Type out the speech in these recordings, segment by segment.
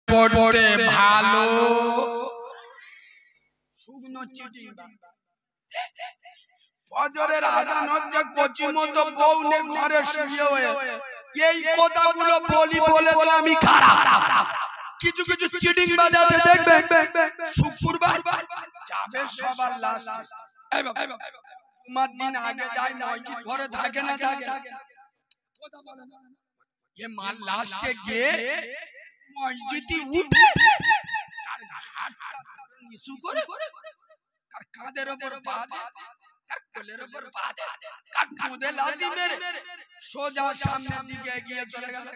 পড়তে ভালো শুকনো চিঠি ফজরের আযান হচ্ছে কচি মতো বউ নে ঘরে শুয়ে হয়ে এই কথাগুলো বলি বলে তো আমি খারাপ কিছু কিছু চিটিং বাজাতে দেখবে শুক্রবার যাবে সবার লাস্ট এই বাবা জুমার দিন আগে যায় না ওই ঘরে থাকে না থাকে কথা বলে না ये माल लास्टे गए मस्जिदी उठे আর ঘাটটা নিচু করে আর কাঁধের উপর পা দে আর কোলের উপর পা দে আর কোঁধে লাথি মেরে সোজা সামনের দিকে এগিয়ে চলে গেল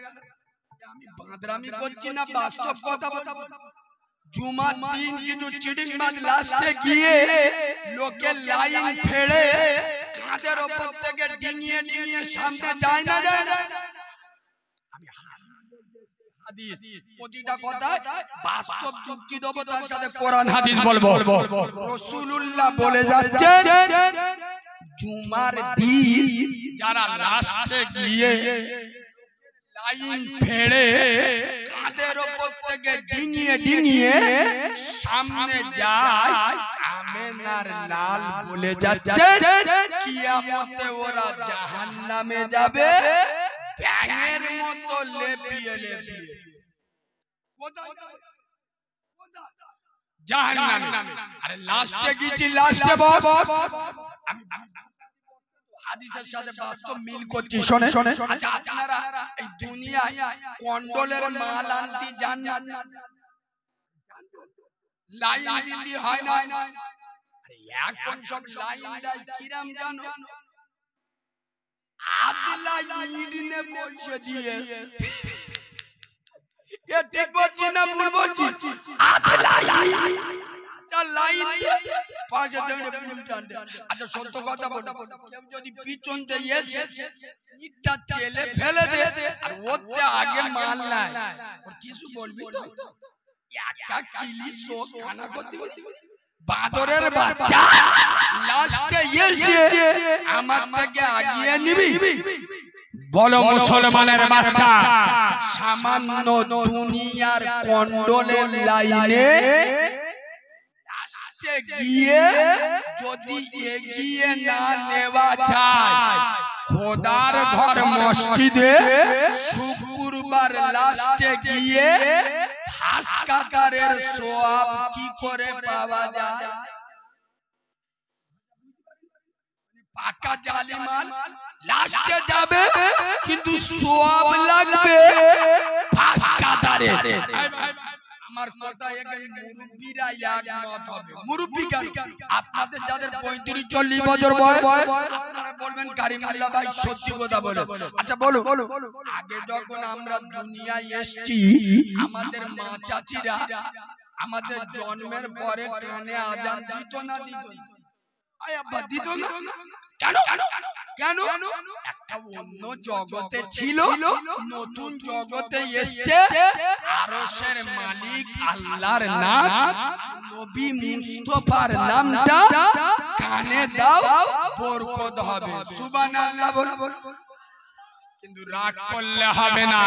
আমি বাঁদরামি করছি না বাস্তব কথা বলছি জুমার দিন কিছু চিটিং বাজ লাস্টে গিয়ে লোকে লাইন ফেড়ে কাঁধের উপর থেকে ডিঙিয়ে ডিঙিয়ে সামনে যায় না যায় না হাদিস প্রতিটা কথা বাস্তব যুক্তি দেব তার সাথে কোরআন হাদিস বলবো রাসূলুল্লাহ বলে যাচ্ছেন জুমার দিন যারা লাস্টে গিয়ে লাইন ফেড়ে কাঁধের উপর থেকে ডিঙিয়ে ডিঙিয়ে সামনে যায় আমেনার লাল বলে যাচ্ছেন কিয়ামতে ওরা জাহান্নামে যাবে ব্যাঙের মতো লেপিয়ে লেপিয়ে জাহান্নামে আরে লাস্টে গিয়েছি লাস্টে বল হাদিসের সাথে বাস্তব মিল করছি শুনে শুনে আচ্ছা আপনারা এই দুনিয়ায় কন্ডলের মাল আনতে জান না লাইন দিতে হয় না আরে এখন সব লাইন দেয় কিরাম জানো আদলা ইডনে বসে দিয়ে এ ঠিক বলছি না ভুল বলছি আদলা চার লাইন পাশে দাঁড়িয়ে ফুল টানতে আচ্ছা সত্য কথা বল কেউ যদি পিছন দিয়ে এসে ইটটা চেলে ফেলে দে আর ওতে আগে মাল নাই ওর কিছু বলবি তো একা কিলি সো খানা করতে বাদরের বাচ্চা লাস্টে এসে আমার থেকে আগিয়ে নিবি বলো মুসলমানের বাচ্চা সামান্য দুনিয়ার কন্ডলের লাইনে লাস্টে গিয়ে যদি এগিয়ে না নেওয়া যায় খোদার ঘর মসজিদে শুক্রবার লাস্টে গিয়ে হাসকাতারের সওয়াব কি করে পাওয়া যায় পাকা জালিমান লাস্টে যাবে কিন্তু সওয়াব লাগবে হাসকাতারে আমার কথা এখানে মুরব্বিরা একমত হবে মুরব্বি কেন আপনাদের যাদের 35-40 বছর বয়স আপনারা বলবেন কারিমুল্লাহ ভাই সত্যি কথা বলে আচ্ছা বলো আগে যখন আমরা দুনিয়ায় এসেছি আমাদের মা চাচিরা আমাদের জন্মের পরে কানে আজান দিত না দিত আয় আব্বা দিত না কেন কেন একটা অন্য জগতে ছিল নতুন জগতে এসেছে আরশের মালিক আল্লাহর নাম নবী মুস্তাফার নামটা কানে দাও বরকত হবে সুবহানাল্লাহ বল কিন্তু রাগ করলে হবে না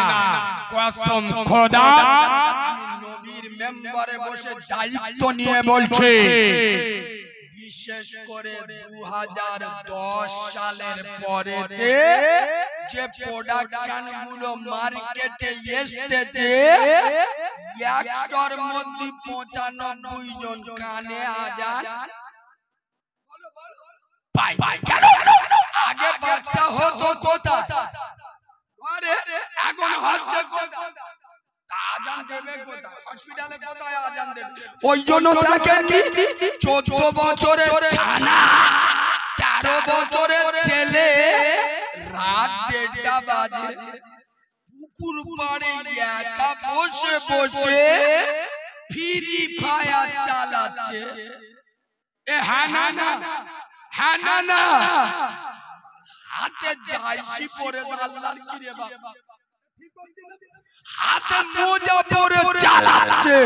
কসম খোদা নবীর মেম্বারে বসে দায়িত্ব নিয়ে বলছে বিশেষ করে 2010 সালের পরেতে যে প্রোডাকশন গুলো মার্কেটে এসেছে 100 এর মধ্যে 95 জন কানে আজান পাই কেন আগে বাচ্চা হতো কোথা আরে এখন হচ্ছে কোথা আজান দেবে কোথায় হসপিটালে কোথায় আজান দেবে ওই জন্য দেখেন 14 বছরের ছানা 13 বছরের ছেলে রাত 1:30 বাজে পুকুর পাড়ে একা বসে বসে ফ্রি ফায়ার চালাচ্ছে এ হ্যাঁ না হাতে জাইসি পরে আল্লাহর কি রে বাবা হাতে মোজা পরে চালাচ্ছে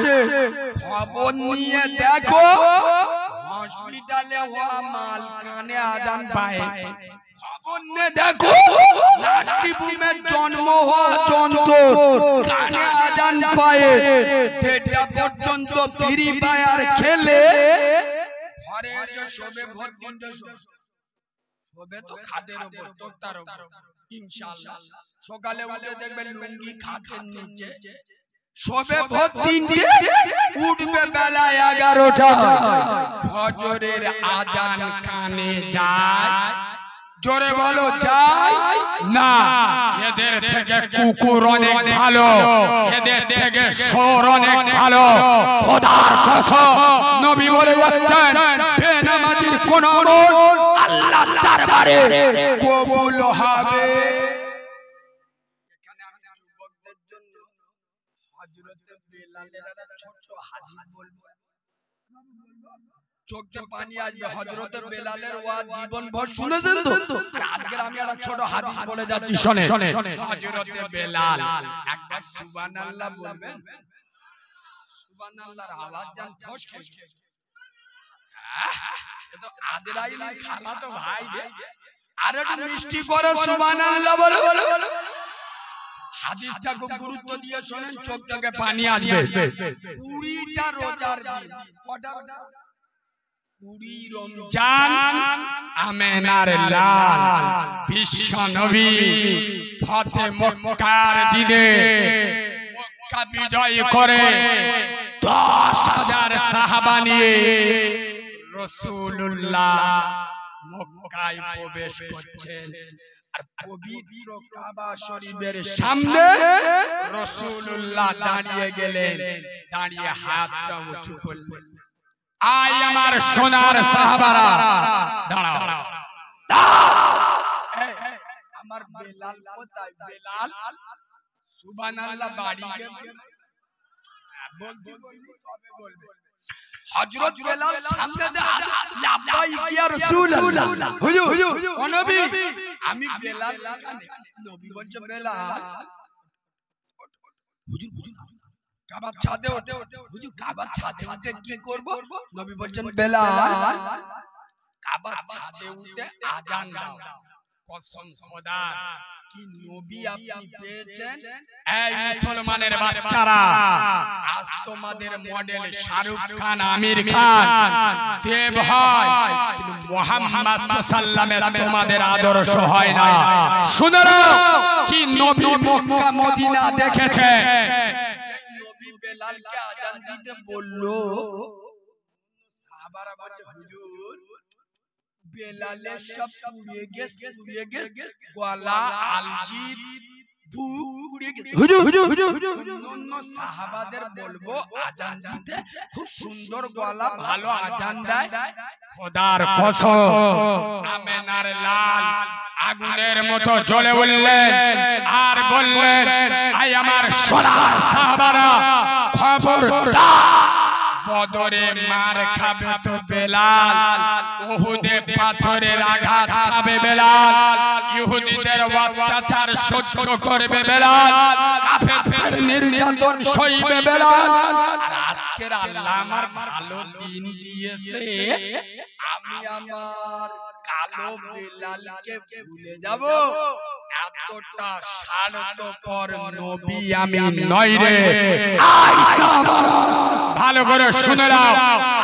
খবর নিয়ে দেখো হসপিটালে হওয়া মাল কানে আজান পায় খবর নে দেখো নাসিবুমে জন্ম হওয়া যন্ত্র কানে আজান পায়ে দেড়টা পর্যন্ত ফ্রি ফায়ার খেলে ঘরে এসে শোবে ভোর তিনটে শোবে তো খাটের উপর তোক্তার উপর ইনশাআল্লাহ সকালে উঠে দেখবেন লুঙ্গি খাটের নিচে শোবে ভোর তিনটে উঠবে বেলা 11টা ফজরের আজান কানে যায় জোরে বলো যায় না এদের থেকে কুকুর অনেক ভালো এদের থেকে শোর অনেক ভালো খোদার কসম নবী বলে যাচ্ছেন বেনামাজির কোন আমল আল্লাহর দরবারে কবুল হবে। এখানে আমি যুবকদের জন্য হযরত বেলালের একটা ছোট হাদিস বলবো চোখে পানি আসবে হযরত বেলালের ওয়াজ জীবন ভর শুনেছেন তো আজকে আমি একটা ছোট হাদিস বলে যাচ্ছি শুনে হযরত বেলাল একবার সুবহানাল্লাহ বলবেন সুবহানাল্লাহর আওয়াজ জান ফস ফস এ তো আজরাইল খালা তো ভাই আর একটু মিষ্টি করে সুবহানাল্লাহ বলো হাদিসটা খুব গুরুত্ব দিয়ে শুনেন চোখ থেকে পানি আসবে 20টা রোজার দিন কটা 20 রমজান আমেনার লাল বিশ্ব নবী ফতে মক্কার দিনে মক্কা বিজয় করে 10,000 সাহাবা নিয়ে রাসূলুল্লাহ মক্কায় প্রবেশ করছেন আর পবিত্র কাবা শরীফের সামনে রাসূলুল্লাহ দাঁড়িয়ে গেলেন দাঁড়িয়ে হাতটা উঁচু করলেন আয় আমার সোনার সাহাবারা দাঁড়াও আমার বেলাল কোথায় বেলাল সুবহানাল্লাহ বাড়ি বলতে তবে বলবে হযরত বেলাল সামনে লাব্বাইক ইয়া রাসূলুল্লাহ হুজুর ও নবী আমি বেলাল নবী বলছে বেলাল হুজুর কাবার ছাদে ওঠে হুজুর কাবার ছাদে উঠে কি করব নবী বলছেন বেলাল কাবার ছাদে উঠে আজান দাও কসম খোদার কি নবী আপনি পেয়েছেন এই মুসলমানের বাচ্চারা আজ তোমাদের মডেল শাহরুখ খান আমির খান দেব হয় কিন্তু মুহাম্মদ সাল্লাল্লাহু আলাইহি তোমাদের আদর্শ হয় না শুনে নাও কি নবী মক্কা মদিনা দেখেছে যেই নবী বেলালকে আজান দিতে বললো সাহাবারা বলছে হুজুর বেলালের সব পুড়িয়ে গেছে গলা আলজিদ বুক পুড়িয়ে গেছে হুজুর অন্য সাহাবাদের বলবো আজান দিতে খুব সুন্দর গলা ভালো আজান দেয় খোদার কসম আমেনার লাল আগুনের মতো জ্বলে উঠলেন আর বললেন আয় আমার সোনার সাহাবারা খবরদার বদরে মার খাবে তো বেলাল উহুদে পাথরের আঘাত খাবে বেলাল ইহুদিদের অত্যাচার সহ্য করবে বেলাল কাফেরদের নির্যাতন সইবে বেলাল আর আজকের আল্লাহ আমার ভালো দিন দিয়েছে আমি আমার কালো বেলালকে ভুলে যাব এতটা স্বার্থপর নবী আমি নই রে আয়েশা আমারা ভালো করে শুনে নাও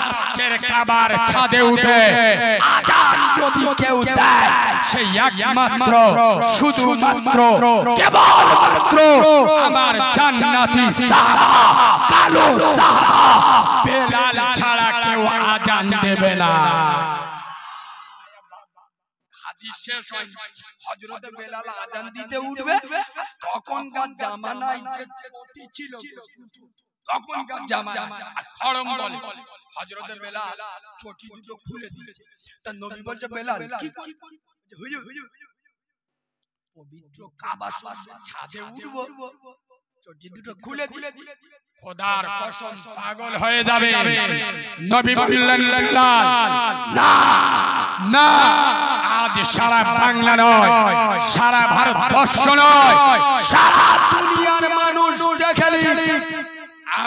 আজকের কাবার ছাদে উঠে আজান যদি কেউ দেয় সেই একমাত্র শুধুমাত্র কেবলমাত্র আমার জান্নাতি সাহাবা কালো সাহাবা বেলাল ছাড়া কেউ আজান দেবে না হযরত বেলাল আজান দিতে উঠবে তখনকার জামানায় যে চটি ছিল তখনকার জামানায় খড়ম বলে হযরত বেলাল চটি দুটো খুলে দিয়েছে তা নবী বলছে বেলাল কি হুজুর পবিত্র কাবা শরীফের ছাদে উঠবো চটি দুটো খুলে দিলে খোদার কসম পাগল হয়ে যাবে নবী বললেন বেলাল না না আজ সারা বাংলা নয় সারা ভারতবর্ষ নয় সারা দুনিয়ার মানুষ দেখেলি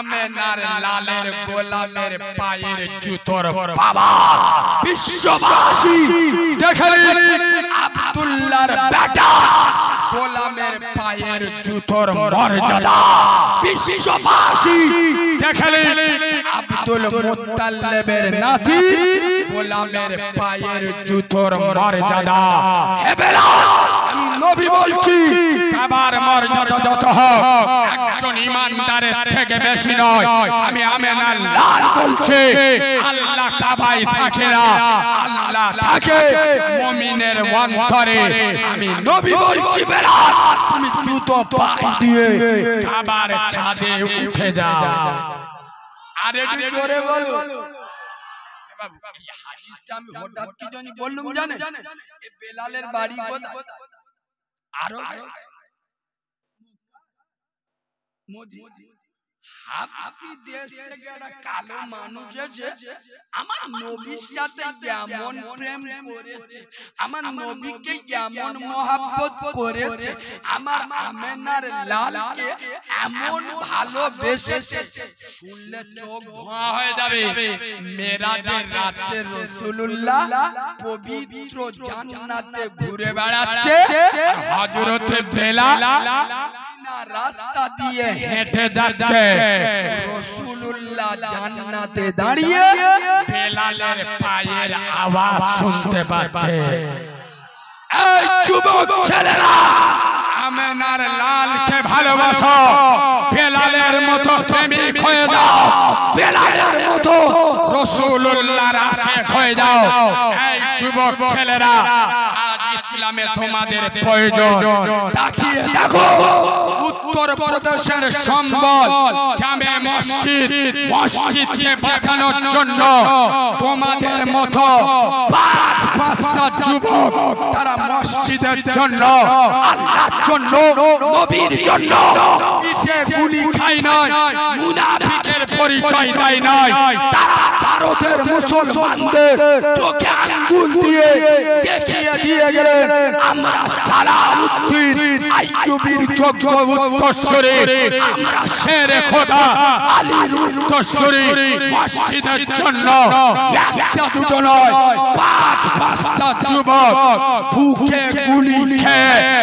আমেনার লালের গোলামের পায়ের জুতোর বাবা বিশ্ববাসী দেখলেন আব্দুল্লাহর বেটা গোলামের পায়ের জুতোর মর্যাদা বিশ্ববাসী দেখলেন আব্দুল মুত্তালিবের নাতি গোলামের পায়ের জুতোর মর্যাদা হে বেলাল আমি নবী বলছি কাবার মর্যাদা যত হোক একজন ইমানদারের থেকে বেশি নয় আমি আমেনার লাল বলছি আল্লাহ কাবায় থাকে না আল্লাহ থাকে মুমিনের অন্তরে আমি নবী বলছি বেলাল তুমি জুতো পায়ে দিয়ে কাবার ছাদে উঠে যাও আর একটু জোরে বলো এই হাদিসটা আমি হঠাৎ কি জানি বললাম জানেন এই বেলালের বাড়ি কোথায় আরো মদিনা হাফি দেশ থেকে একটা কালো মানুষ এসে আমার নবীর সাথে যেমন প্রেম করেছে আমার নবীকে যেমন মহব্বত করেছে আমার আমেনার লালকে এমন ভালোবেসেছে শুনলে চোখ ধোঁয়া হয়ে যাবে মেরাজের রাতে রাসূলুল্লাহ পবিত্র জান্নাতে ঘুরে বেড়াচ্ছে হযরত বেলাল রাস্তা দিয়ে হেঁটে যাচ্ছে রাসূলুল্লাহ জান্নাতে দাঁড়িয়ে বেলালের পায়ের আওয়াজ শুনতে পাচ্ছে এই যুবক ছেলেরা আমেনার লালকে ভালোবাসো বেলালের মতো প্রেমিক হয়ে যাও বেলালের মতো রাসূলুল্লাহর আশিক হয়ে যাও এই যুবক ছেলেরা আজ ইসলামে তোমাদের প্রয়োজন তাকিয়ে দেখো উত্তর প্রদেশের সম্বল জামে মসজিদকে বাঁচানোর জন্য তোমাদের মতো পাঁচটা যুবক তারা মসজিদের জন্য আল্লাহর জন্য নবীর জন্য পিঠে গুলি খায় নাই মুনাফিকের পরিচয় দেয় নাই তারা ভারতের মুসলমানদের চোখে আঙ্গুল দিয়ে দেখিয়ে দিয়ে গেলেন আমরা সালাউদ্দিন আইয়ুবীর যোগ্য উত্তরসূরি আমরা শেরে খোদা আলীর উত্তরসূরি মসজিদের জন্য একটা দুটো নয় পাঁচটা যুবক বুকে গুলি খেয়ে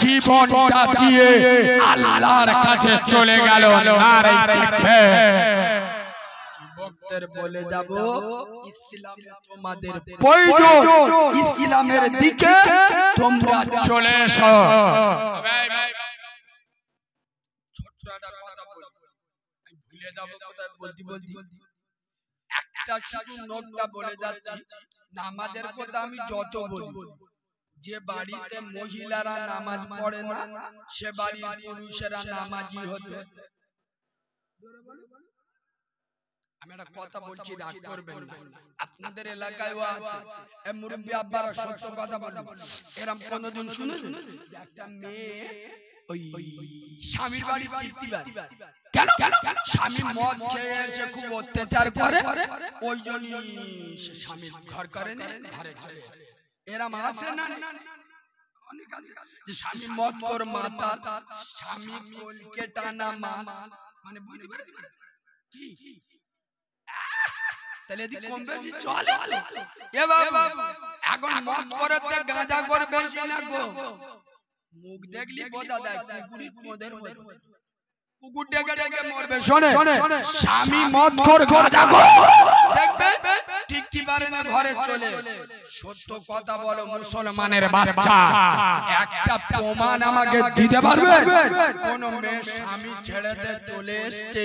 জীবনটা দিয়ে আল্লাহর কাছে চলে গেল নারে তাকবীর যুবকদের বলে যাব ইসলাম তোমাদের প্রয়োজন ইসলামের দিকে তোমরা চলে এসো ছোট্ট একটা কথা বলি আমি ভুলে যাব কোথায় বলতি একটা শুধু নোকটা বলে যাচ্ছি নামাজের কথা আমি যত বলি যে বাড়িতে মহিলারা নামাজ পড়ে না সে বাড়ির পুরুষেরা নামাজি হতে আমি একটা কথা বলছি রাগ করবেন না আপনাদের এলাকায়ও আছে এই মুরব্বি আব্বারা সত্য কথা বলেন এরকম কোনদিন শুনেছেন একটা মেয়ে ওই স্বামীর বাড়ি ফিরতিবার কেন স্বামী মদ খেয়ে এসে খুব অত্যাচার করে ওই জন্যই সে স্বামীর ঘর করে না ঘরে চলে এরকম আছে না অনেক আছে যে স্বামী মদ কর মাতাল স্বামী কোলকে টানা মানে বুঝতে পারছেন কি তাহলে এদিক কম বেশি চলে এ বাবা এখন মদ করে তে গাঁজা করে বেশি না গো মুখ দেখলি বোঝা যায় কুকুরের মদের মধ্যে কুকুর ডেকে ডেকে মরবে শোনে স্বামী মদ করে গাঁজা করে দেখবে ঠিক কি পারে না ঘরে চলে সত্য কথা বলো মুসলমানের বাচ্চা একটা প্রমাণ আমাকে দিতে পারবে কোন মেয়ে স্বামী ছেড়ে দিয়ে চলে এসেছে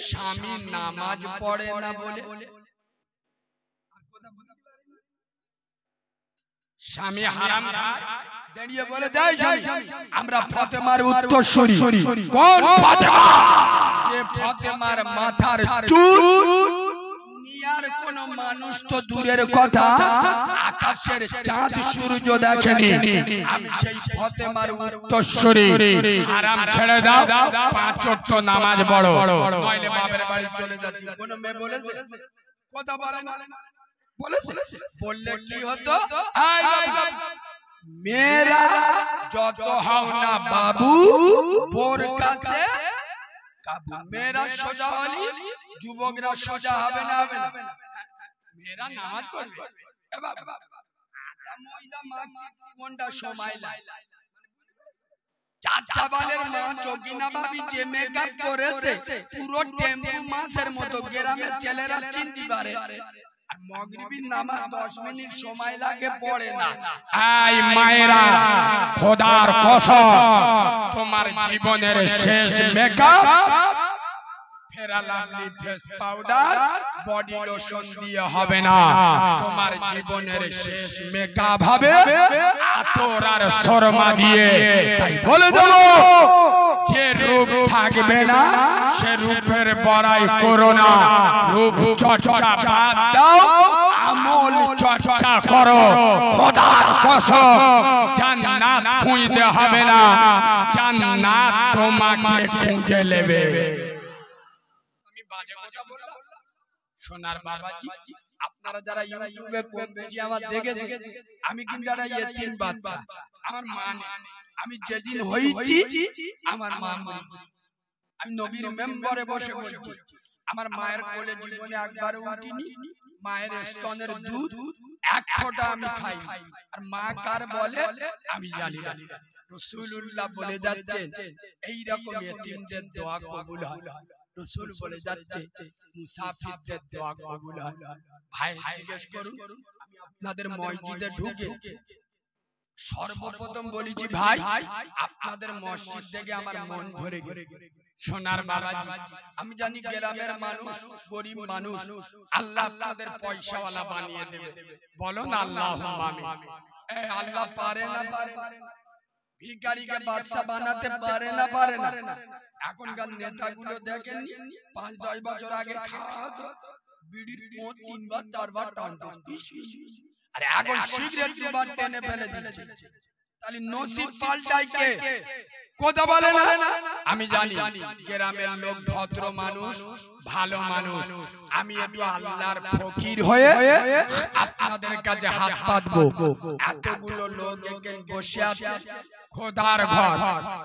স্বামী নামাজ পড়ে না বলে স্বামী হারাম খায় দাঁড়িয়ে বলে যায় আমরা ফাতেমার উত্তরসূরি কোন ফাতেমা যে ফাতেমার মাথার চুল দুনিয়ার কোন মানুষ তো দূরের কথা আকাশের চাঁদ সূর্য দেখেনি আমি সেই ফাতেমার উত্তরসূরি হারাম ছেড়ে দাও পাঁচ ওয়াক্ত নামাজ পড়ো নইলে বাপের বাড়ি চলে যাচ্ছি কোন মেয়ে বলেছে কথা বলে না বললে কি হতো মেয়েরা যত হও না বাবু বোর কাছে কাবু মেয়েরা সোজা হলি যুবকরা সোজা হবে না হবে না মেয়েরা নামাজ পড়বে ময়দা মাখতে কোনটা সময় লাগে চাচা বালের মা চকিনা ভাবি যে মেকআপ করেছে পুরো টেম্পু মাছের মতো গ্রামের ছেলেরা চিনতে পারে আর মাগরিবের নামাজ 10 মিনিট সময় লাগে পড়ে না এই মায়েরা খোদার কসম তোমার জীবনের শেষ মেকআপ ফেরা lovely face powder body lotion দিয়ে হবে না তোমার জীবনের শেষ মেকআপ হবে আতর আর শর্মা দিয়ে তাই বলে দেব যে রূপ থাকবে না সে রূপের বড়াই করো না রূপ চর্চা বাদ দাও আমল চর্চা করো খোদার কসম জান্নাত খুঁজতে হবে না জান্নাত তোমাকে খুঁজে নেবে সোনার বাবাজি আপনারা যারা ইউটিউবে কম বেশি আমার দেখেছে আমি কিন্তু একটা ইয়েতিম বাচ্চা আমার মা নেই আমি যেদিন হইছি আমার মা আমি নবীর মেম্বারে বসে বলছি আমার মায়ের কোলে জীবনে একবার উঠিনি মায়ের স্তনের দুধ এক ফোঁটা আমি খাই আর মা কার বলে আমি জানি না রাসূলুল্লাহ বলে যাচ্ছেন এই রকম ইয়েতিমদের দোয়া কবুল হয় রাসূল বলে যাচ্ছে মুসাফিরদের দোয়া কবুল হয় ভাই জিজ্ঞেস করুন আমি আপনাদের মসজিদে ঢুকে সর্বপ্রথম বলেছি ভাই আপনাদের মসজিদ থেকে আমার মন ভরে গেছে সোনার বাবাজি আমি জানি গ্রামের মানুষ গরিব মানুষ আল্লাহ আপনাদের পয়সাওয়ালা বানিয়ে দেবে বলো না আল্লাহুম্মা আমিন এই আল্লাহ পারে না পারে ভিখারিকে বাদশা বানাতে পারে না পারে না এখনকার নেতাগুলো দেখেন 5-10 বছর আগে খাওয়াতো বিড়ির পোঁত 3বার 4বার টানতো আরে এখন সিগারেট দুবার টেনে ফেলে দিচ্ছে তাহলে নসিব পাল্টাই কে কথা বলে না আমি জানি গ্রামের লোক ভদ্র মানুষ ভালো মানুষ আমি একটু আল্লাহর ফকির হয়ে আপনাদের কাছে হাত পাতবো এতগুলো লোক এখানে বসে আছে খোদার ঘর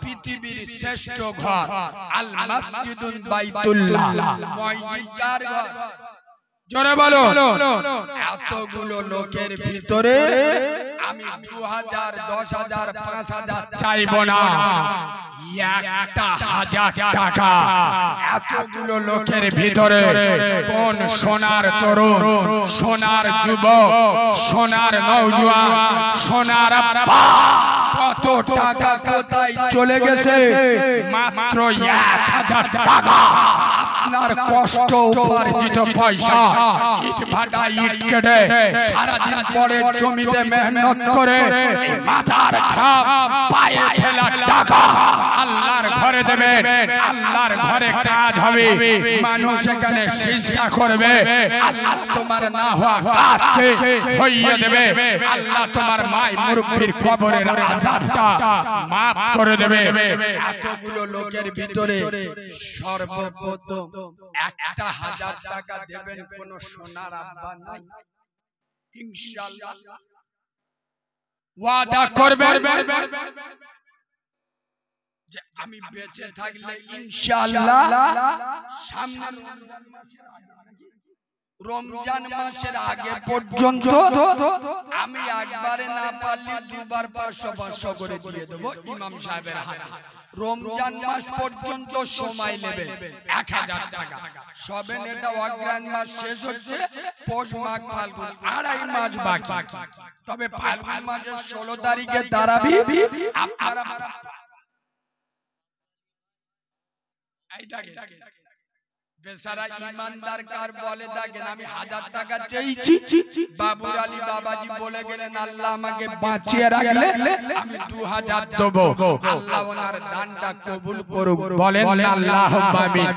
পৃথিবীর শ্রেষ্ঠ ঘর আল মসজিদুল বাইতুল্লাহ মসজিদ কার ঘর জোরে বলো এতগুলো লোকের ভিতরে আমি 2000 10,000 5,000 চাইবো না একটা 1000 টাকা এতগুলো লোকের ভিতরে কোন সোনার তরুণ সোনার যুবক সোনার নওজোয়ান সোনার আব্বা কত টাকা কোথায় চলে গেছে মাত্র 1000 টাকা আপনার কষ্ট উপার্জিত পয়সা ইট ভাটা ইট কেটে সারা দিন পরে জমিতে মেহনত করে মাথার ঘাম পায়ে ফেলা টাকা আল্লাহর ঘরে দেবেন আল্লাহর ঘরে কাজ হবে মানুষ এখানে সিজদা করবে আল্লাহ তোমার না হওয়া কাজকে হইয়ে দেবে আল্লাহ তোমার মাই মুরব্বির কবরের আযাবটা maaf করে দেবে এতগুলো লোকের ভিতরে সর্বপ্রথম 1000 টাকা দেবেন কোন সোনার আব্বা নাই ইনশাআল্লাহ ওয়াদা করবেন যে আমি বেঁচে থাকলে ইনশাআল্লাহ সামনে রমজান মাসের আগে পর্যন্ত আমি একবারে না পারলে দুবার 500 করে দিয়ে দেব ইমাম সাহেবের হাতে রমজান মাস পর্যন্ত সময় নেবে 1000 টাকা সবে নেতা অগ্রহায়ণ মাস শেষ হচ্ছে পৌষ মাঘ ফাল্গুন 2.5 মাস বাকি তবে ফাল্গুন মাসের 16 তারিখে তারাবি আপনারা এইটাকে বেচারা ইমানদার কার বলে দেখেন আমি 1000 টাকা চেয়েছি বাবুর আলী বাবাজি বলে গেলেন আল্লাহ আমাকে বাঁচিয়ে রাখলে আমি 2000 দেব আল্লাহ ওনার দানটা কবুল করুক বলেন আল্লাহুম্মা আমিন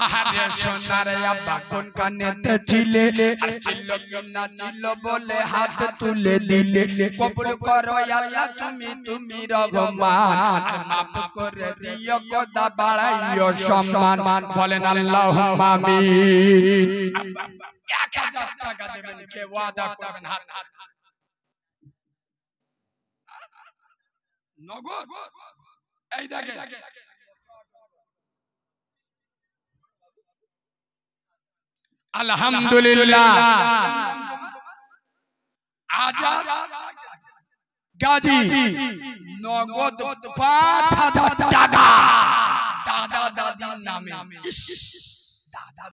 আহারে সোনারে আব্বা কোন কানেতে ছিলে আর ছিল কি না ছিল বলে হাত তুলে দিলে কবুল করো আল্লাহ তুমি রহমান মাফ করে দিও খোদা বাড়াইও সম্মান বলেন আল্লাহুম্মা আমিন 1000 টাকা দেবেন কে ওয়াদা করবেন হাত নগদ এই দেখেন আলহামদুলিল্লাহ আজাদ গাজী নগদ ৫,০০০ টাকা দাদা দাদির নামে।